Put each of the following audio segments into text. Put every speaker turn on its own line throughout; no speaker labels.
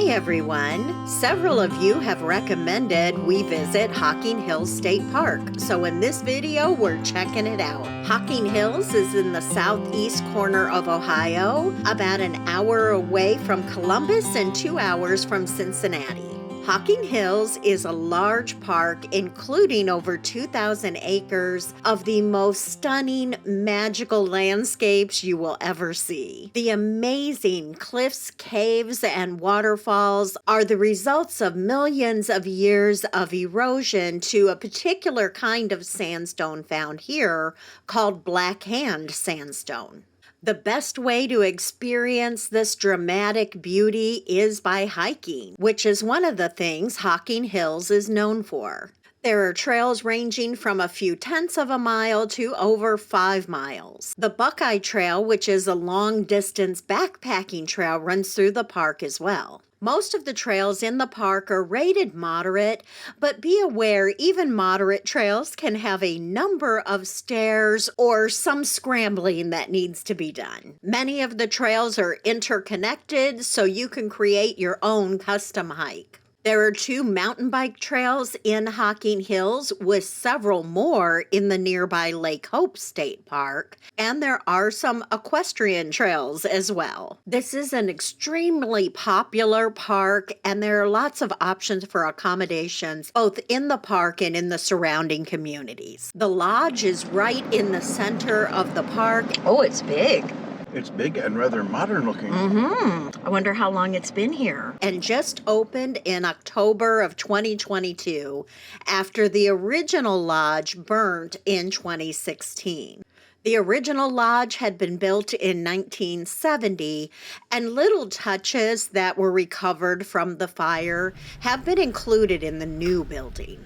Hey everyone! Several of you have recommended we visit Hocking Hills State Park, so in this video we're checking it out. Hocking Hills is in the southeast corner of Ohio, about an hour away from Columbus and 2 hours from Cincinnati. Hocking Hills is a large park including over 2,000 acres of the most stunning, magical landscapes you will ever see. The amazing cliffs, caves, and waterfalls are the results of millions of years of erosion to a particular kind of sandstone found here called Black Hand sandstone. The best way to experience this dramatic beauty is by hiking, which is one of the things Hocking Hills is known for. There are trails ranging from a few tenths of a mile to over 5 miles. The Buckeye Trail, which is a long-distance backpacking trail, runs through the park as well. Most of the trails in the park are rated moderate, but be aware even moderate trails can have a number of stairs or some scrambling that needs to be done. Many of the trails are interconnected, so you can create your own custom hike. There are 2 mountain bike trails in Hocking Hills with several more in the nearby Lake Hope State Park, and there are some equestrian trails as well. This is an extremely popular park, and there are lots of options for accommodations both in the park and in the surrounding communities. The lodge is right in the center of the park. Oh, it's big.
It's big and rather modern looking.
I wonder how long it's been here. And just opened in October of 2022 after the original lodge burnt in 2016. The original lodge had been built in 1970, and little touches that were recovered from the fire have been included in the new building.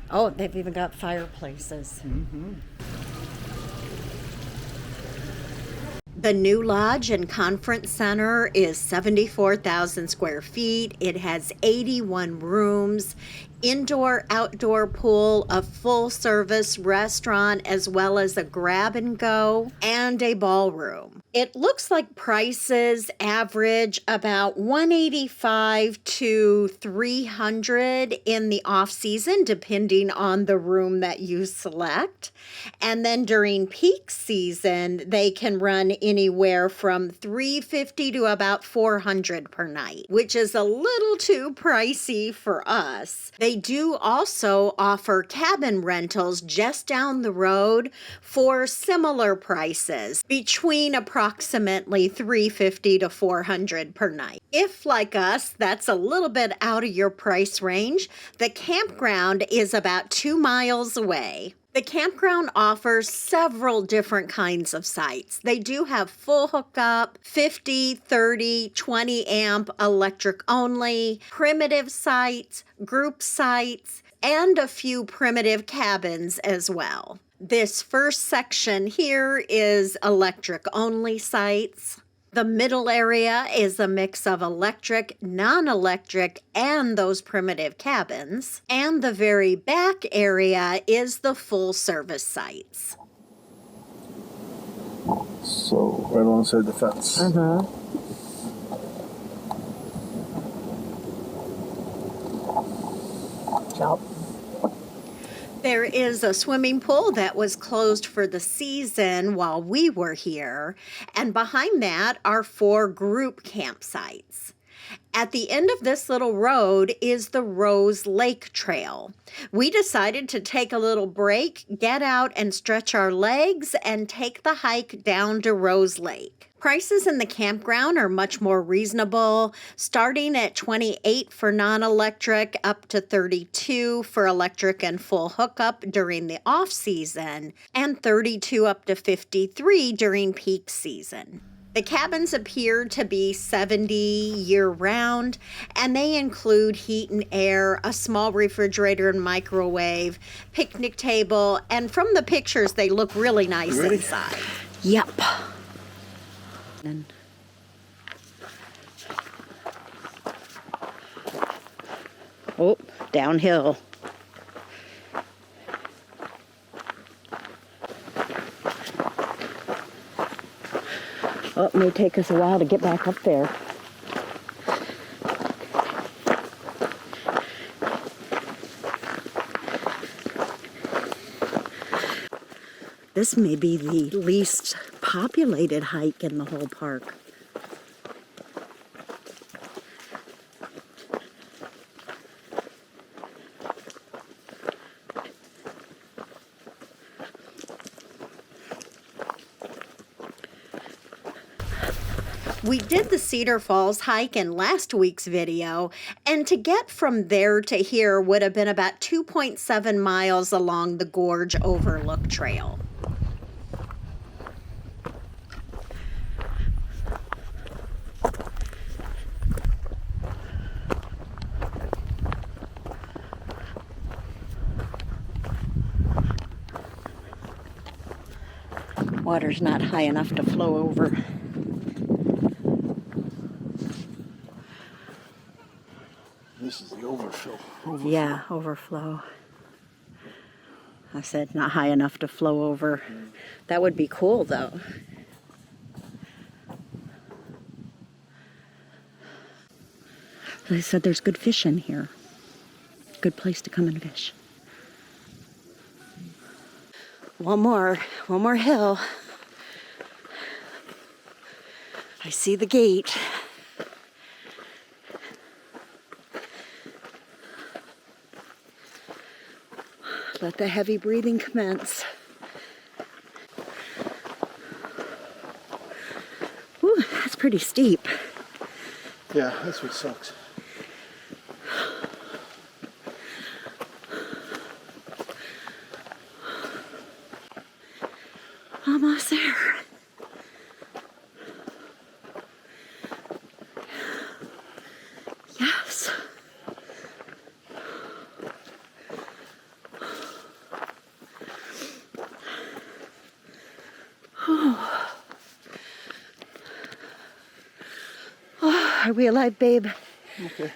Oh, they've even got fireplaces. The new lodge and conference center is 74,000 square feet. It has 81 rooms, indoor-outdoor pool, a full-service restaurant, as well as a grab-and-go and a ballroom. It looks like prices average about $185 to $300 in the off-season, depending on the room that you select. And then during peak season, they can run anywhere from $350 to about $400 per night, which is a little too pricey for us. They do also offer cabin rentals just down the road for similar prices, between approximately $350 to $400 per night. If, like us, that's a little bit out of your price range, the campground is about 2 miles away. The campground offers several different kinds of sites. They do have full hookup, 50, 30, 20 amp electric only, primitive sites, group sites, and a few primitive cabins as well. This first section here is electric only sites. The middle area is a mix of electric, non-electric, and those primitive cabins. And the very back area is the full-service sites.
So, right alongside the fence.
Yep. There is a swimming pool that was closed for the season while we were here, and behind that are 4 group campsites. At the end of this little road is the Rose Lake Trail. We decided to take a little break, get out and stretch our legs, and take the hike down to Rose Lake. Prices in the campground are much more reasonable, starting at $28 for non-electric, up to $32 for electric and full hookup during the off-season, and $32 up to $53 during peak season. The cabins appear to be 70 year-round, and they include heat and air, a small refrigerator and microwave, picnic table, and from the pictures, they look really nice inside. Yep. Oh, downhill. Oh, it may take us a while to get back up there. This may be the least populated hike in the whole park. We did the Cedar Falls hike in last week's video, and to get from there to here would have been about 2.7 miles along the Gorge Overlook Trail. Water's not high enough to flow over.
This is the overflow.
Yeah, overflow. I said not high enough to flow over. That would be cool though. They said there's good fish in here. Good place to come and fish. One more hill. I see the gate. Let the heavy breathing commence. Ooh, that's pretty steep.
Yeah, that's what sucks.
Almost there. Yes. Oh, are we alive, babe?
Okay.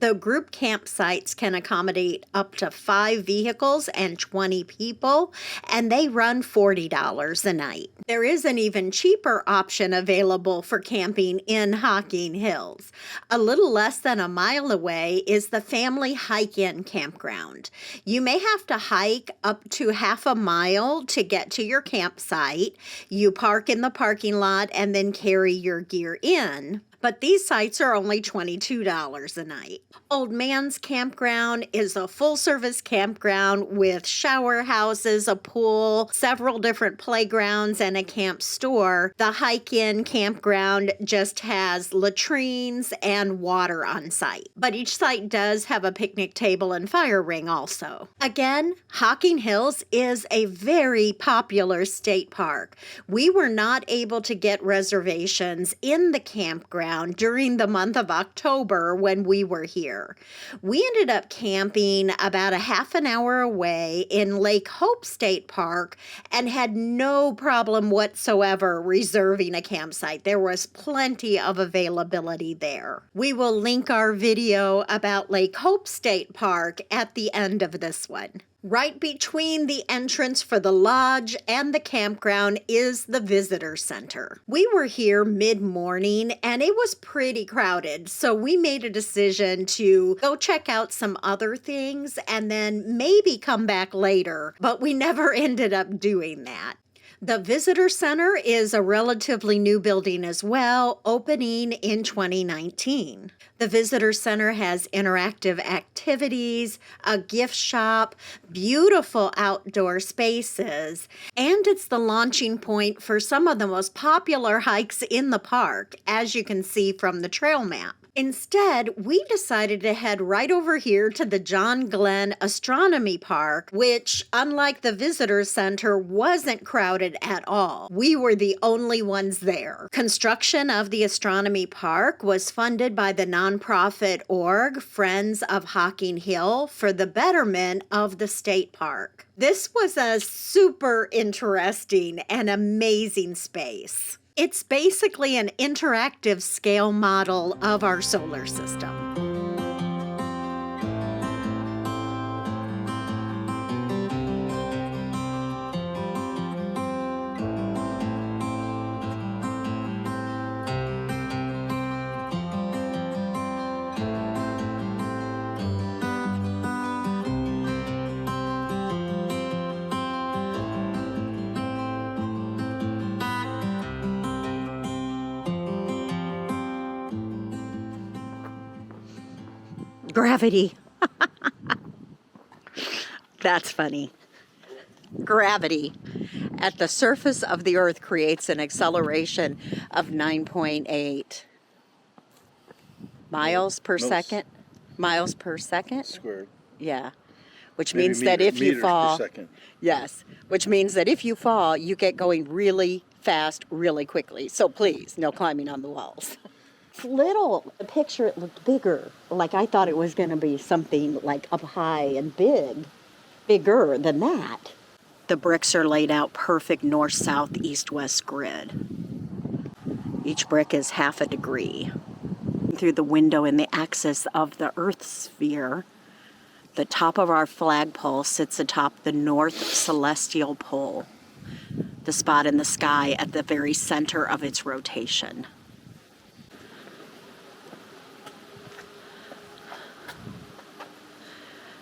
The group campsites can accommodate up to 5 vehicles and 20 people, and they run $40 a night. There is an even cheaper option available for camping in Hocking Hills. A little less than a mile away is the Family Hike-In Campground. You may have to hike up to half a mile to get to your campsite. You park in the parking lot and then carry your gear in. But these sites are only $22 a night. Old Man's Campground is a full-service campground with shower houses, a pool, several different playgrounds, and a camp store. The Hike-In Campground just has latrines and water on site. But each site does have a picnic table and fire ring also. Again, Hocking Hills is a very popular state park. We were not able to get reservations in the campground during the month of October when we were here. We ended up camping about a half an hour away in Lake Hope State Park and had no problem whatsoever reserving a campsite. There was plenty of availability there. We will link our video about Lake Hope State Park at the end of this one. Right between the entrance for the lodge and the campground is the visitor center. We were here mid-morning and it was pretty crowded, so we made a decision to go check out some other things and then maybe come back later, but we never ended up doing that. The Visitor Center is a relatively new building as well, opening in 2019. The Visitor Center has interactive activities, a gift shop, beautiful outdoor spaces, and it's the launching point for some of the most popular hikes in the park, as you can see from the trail map. Instead, we decided to head right over here to the John Glenn Astronomy Park, which, unlike the Visitor Center, wasn't crowded at all. We were the only ones there. Construction of the Astronomy Park was funded by the nonprofit org Friends of Hocking Hill for the betterment of the state park. This was a super interesting and amazing space. It's basically an interactive scale model of our solar system. Gravity. That's funny. Gravity at the surface of the Earth creates an acceleration of 9.8 miles per second. Miles per second?
Squared.
Yeah. Which
Maybe
means that if you
meters
fall,
per second.
yes, which means that if you fall, you get going really fast, really quickly. So please, no climbing on the walls. It's little. The picture, it looked bigger. Like I thought it was going to be something like up high and bigger than that. The bricks are laid out perfect north, south, east, west grid. Each brick is half a degree. Through the window in the axis of the Earth sphere, the top of our flagpole sits atop the North Celestial Pole, the spot in the sky at the very center of its rotation.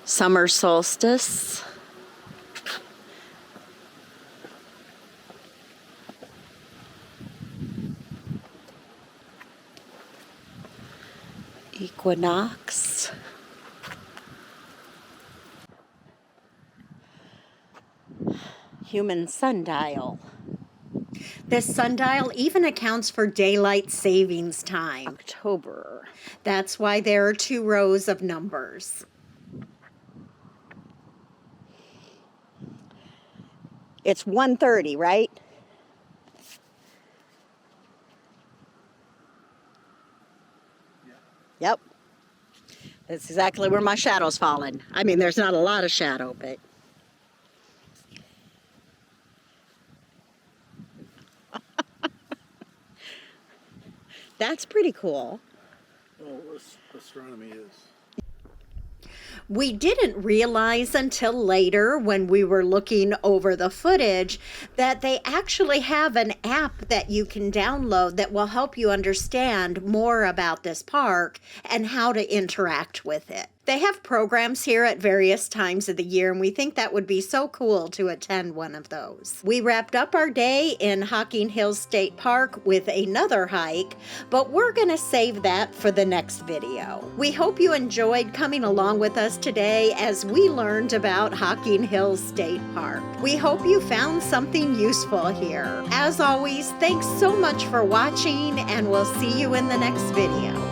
Summer solstice. Equinox. Human sundial. This sundial even accounts for daylight savings time. October. That's why there are 2 rows of numbers. It's 1:30, right? Yep. That's exactly where my shadow's falling. I mean, there's not a lot of shadow, but... That's pretty cool.
Oh, astronomy is.
We didn't realize until later when we were looking over the footage that they actually have an app that you can download that will help you understand more about this park and how to interact with it. They have programs here at various times of the year, and we think that would be so cool to attend one of those. We wrapped up our day in Hocking Hills State Park with another hike, but we're going to save that for the next video. We hope you enjoyed coming along with us today as we learned about Hocking Hills State Park. We hope you found something useful here. As always, thanks so much for watching, and we'll see you in the next video.